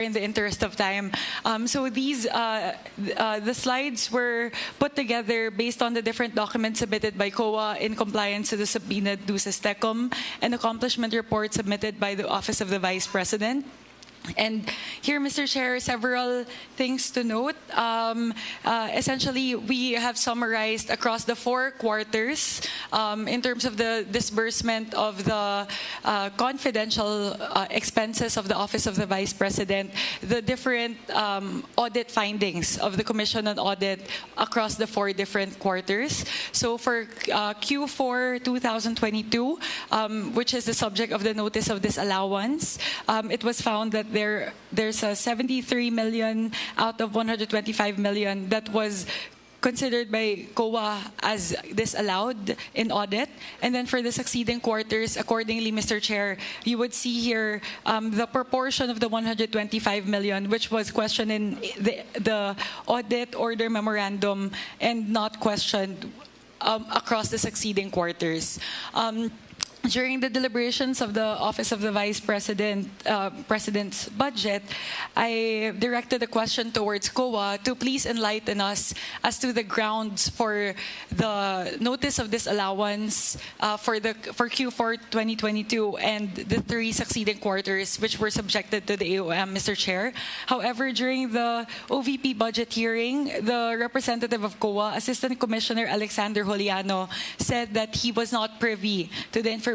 in the interest of time. So the slides were put together based on the different documents submitted by COA in compliance to the subpoena duces tecum and accomplishment report submitted by the Office of the Vice President. And here, Mr. Chair, several things to note. Essentially, we have summarized across the 4 quarters in terms of the disbursement of the confidential expenses of the Office of the Vice President, the different audit findings of the Commission on Audit across the 4 different quarters. So for Q4 2022, which is the subject of the notice of disallowance, it was found that there's a 73 million out of 125 million that was considered by COA as disallowed in audit. And then for the succeeding quarters, accordingly, Mr. Chair, you would see here the proportion of the 125 million, which was questioned in the audit order memorandum and not questioned across the succeeding quarters. During the deliberations of the Office of the Vice President's budget, I directed a question towards COA to please enlighten us as to the grounds for the notice of disallowance for Q4 2022 and the 3 succeeding quarters which were subjected to the AOM, Mr. Chair. However, during the OVP budget hearing, the representative of COA, Assistant Commissioner Alexander Juliano, said that he was not privy to the information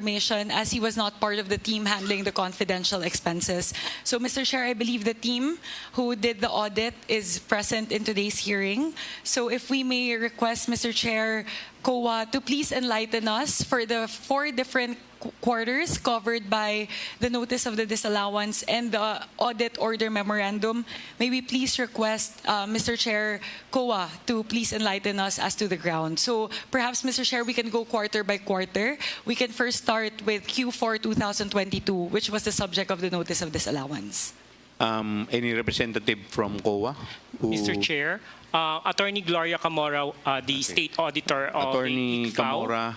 as he was not part of the team handling the confidential expenses. So, Mr. Chair, I believe the team who did the audit is present in today's hearing. So if we may request, Mr. Chair, COA to please enlighten us for the 4 different quarters covered by the notice of the disallowance and the audit order memorandum. May we please request, Mr. Chair, COA to please enlighten us as to the ground. So perhaps, Mr. Chair, we can go quarter by quarter. We can first start with Q4 2022, which was the subject of the notice of disallowance. Any representative from COA? Mr. Chair, Attorney Gloria Camora, the State Auditor of Attorney the ICFAO, Camora.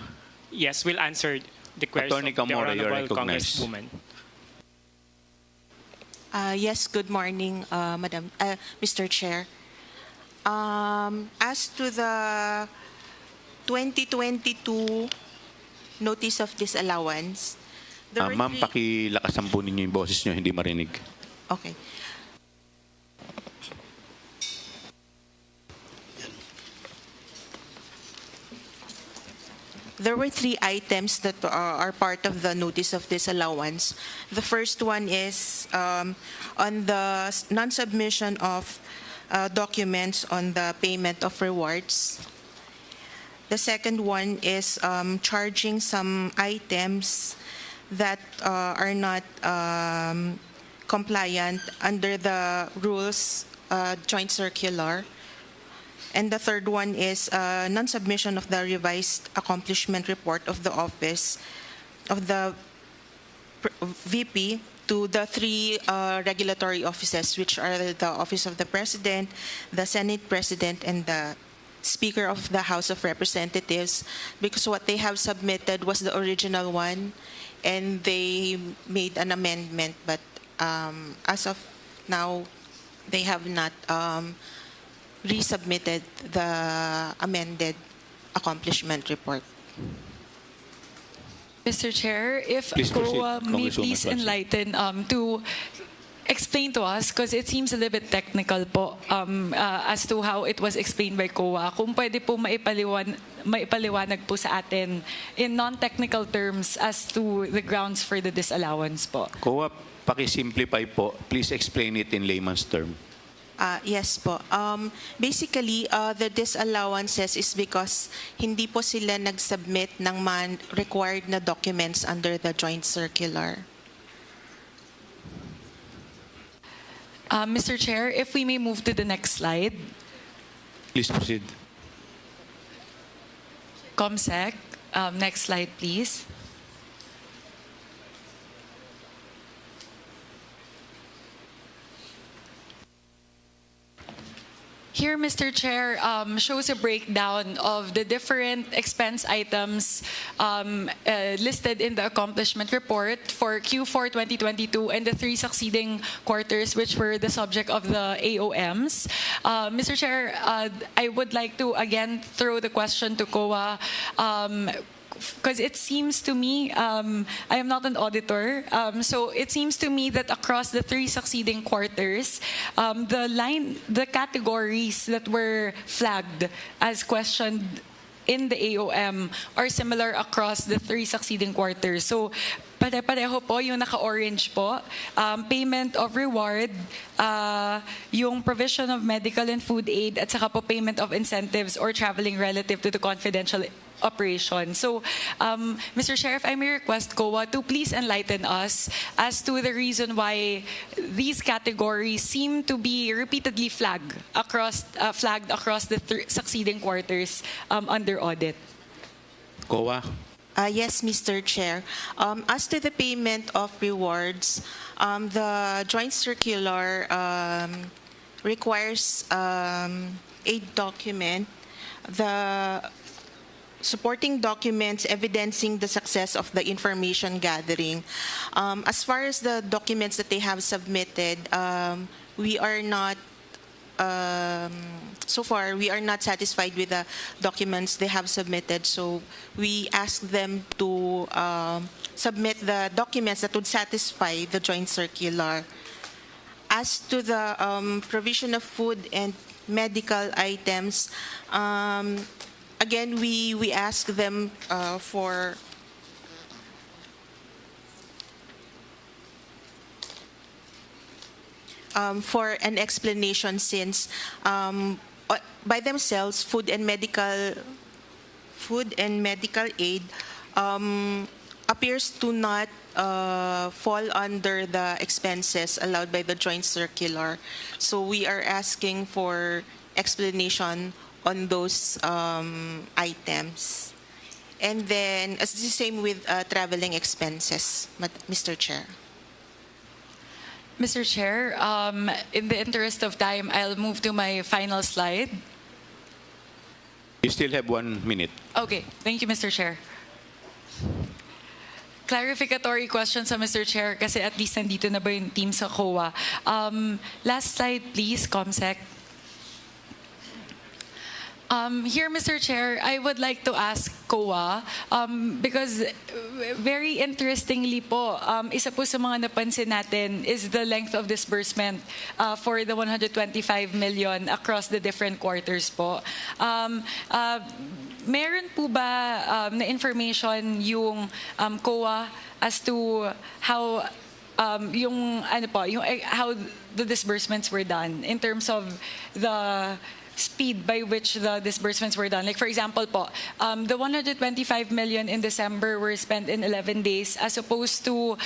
yes, will answer the question Attorney of the Camora, you're Honorable recognized. Congresswoman. Yes, good morning, Mr. Chair. As to the 2022 notice of disallowance, there were Ma'am, 3... pakilakasan po ninyo yung boses nyo, hindi marinig. Okay. There were 3 items that are part of the notice of disallowance. The first one is on the non-submission of documents on the payment of rewards. The second one is charging some items that are not compliant under the rules joint circular. And the third one is non-submission of the revised accomplishment report of the office of the VP to the 3 regulatory offices, which are the Office of the President, the Senate President, and the Speaker of the House of Representatives, because what they have submitted was the original one, and they made an amendment, but as of now, they have not resubmitted the amended accomplishment report. Mr. Chair, if Please proceed, COA may Congresswoman please Francis. enlighten to explain to us, because it seems a little bit technical po as to how it was explained by COA. Kung pwede po maipaliwanag po sa atin in non-technical terms as to the grounds for the disallowance po. COA, pakisimplify po. Please explain it in layman's term. Yes po. Basically, the disallowances is because hindi po sila nag-submit ng required na documents under the joint circular. Mr. Chair, if we may move to the next slide. Please proceed. ComSec, next slide please. Here, Mr. Chair, shows a breakdown of the different expense items listed in the accomplishment report for Q4 2022 and the 3 succeeding quarters, which were the subject of the AOMs. Mr. Chair, I would like to again throw the question to COA. Because it seems to me, I am not an auditor, so it seems to me that across the 3 succeeding quarters, the categories that were flagged as questioned in the AOM are similar across the 3 succeeding quarters. So, pare-pareho po yung naka-orange po. Payment of reward, yung provision of medical and food aid, at saka po payment of incentives or traveling relative to the confidential operation. So, Mr. Sheriff, I may request COA to please enlighten us as to the reason why these categories seem to be repeatedly flagged across the succeeding quarters under audit. COA. Yes, Mr. Chair. As to the payment of rewards, the joint circular requires a document. The supporting documents evidencing the success of the information gathering. As far as the documents that they have submitted, we are not so far, we are not satisfied with the documents they have submitted, so we ask them to submit the documents that would satisfy the joint circular. As to the provision of food and medical items, again, we ask them for an explanation, since by themselves, food and medical aid appears to not fall under the expenses allowed by the joint circular. So we are asking for explanation on those items. And then, it's the same with traveling expenses, Mr. Chair. Mr. Chair, in the interest of time, I'll move to my final slide. You still have 1 minute. Okay, thank you, Mr. Chair. Clarificatory question sa Mr. Chair, kasi at least nandito na ba yung team sa COA. Last slide, please, COMSEC. Here, Mr. Chair, I would like to ask COA, because very interestingly po, isa po sa mga napansin natin is the length of disbursement for the 125 million across the different quarters po. Meron po ba na information yung COA as to how how the disbursements were done in terms of the speed by which the disbursements were done? Like, for example po, the 125 million in December were spent in 11 days as opposed to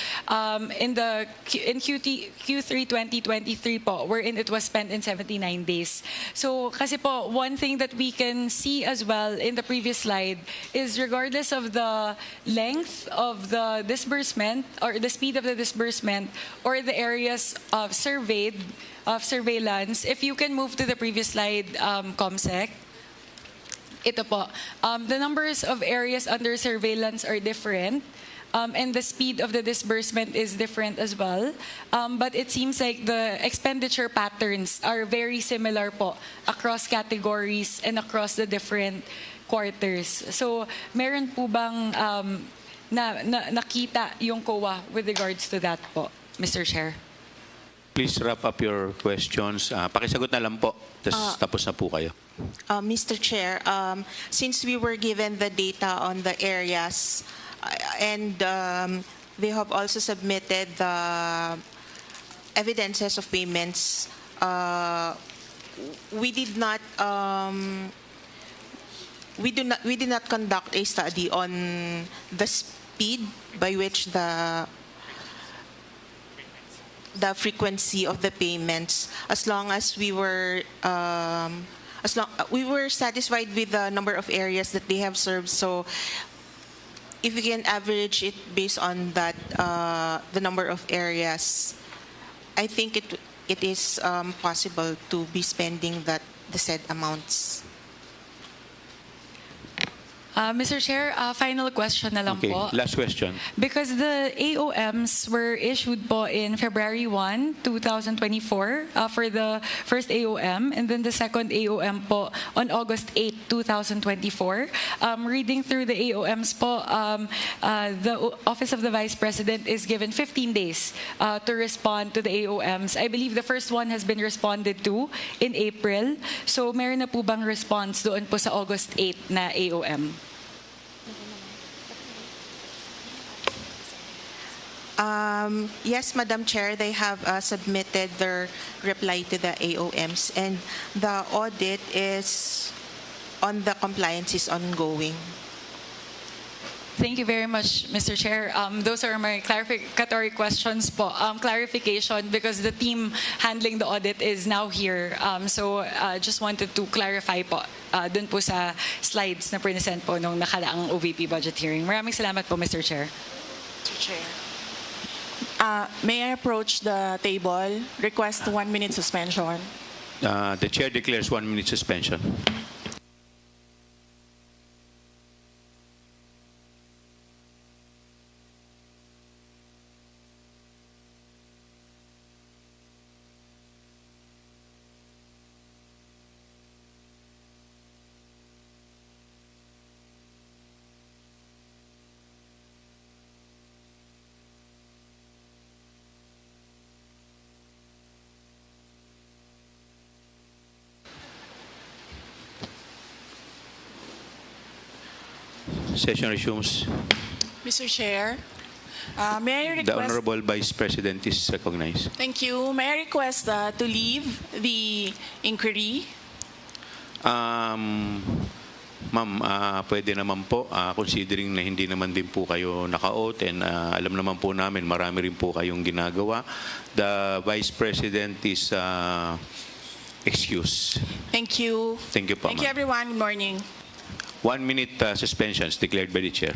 in Q3 2023 po, wherein it was spent in 79 days. So, kasi po, one thing that we can see as well in the previous slide is regardless of the length of the disbursement or the speed of the disbursement or the areas of surveillance, if you can move to the previous slide, COMSEC. Ito po. The numbers of areas under surveillance are different, and the speed of the disbursement is different as well. But it seems like the expenditure patterns are very similar po across categories and across the different quarters. So, meron po bang nakita yung COA with regards to that po, Mr. Chair? Please wrap up your questions. Pakisagot na lang po, tapos na po kayo. Mr. Chair, since we were given the data on the areas and they have also submitted the evidences of payments, we did not conduct a study on the speed by which the frequency of the payments, as long as we were satisfied with the number of areas that they have served. So if we can average it based on that, the number of areas, I think it is possible to be spending the said amounts. Mr. Chair, final question na lang Okay, po. last question. Because the AOMs were issued po in February 1, 2024 for the first AOM, and then the second AOM po on August 8, 2024. Reading through the AOMs po, the Office of the Vice President is given 15 days to respond to the AOMs. I believe the first one has been responded to in April. So meron na po bang response doon po sa August 8 na AOM? Yes, Madam Chair, they have submitted their reply to the AOMs, and the audit is on the compliance is ongoing. Thank you very much, Mr. Chair. Those are my clarificatory questions po. Clarification because the team handling the audit is now here. So just wanted to clarify po dun po sa slides na present po nung nakalaang OVP budget hearing. Maraming salamat po, Mr. Chair. Mr. Chair. May I approach the table? Request 1 minute suspension. The chair declares 1 minute suspension. Session resumes. Mr. Chair, may I The request... Honorable Vice President is recognized. Thank you. May I request to leave the inquiry? Ma'am, pwede naman po, considering na hindi naman din po kayo naka-oath and alam naman po namin marami rin po kayong ginagawa. The Vice President is excused. Thank you. Thank you po, Thank you, ma'am. everyone. Good morning. 1 minute suspension is declared by the chair.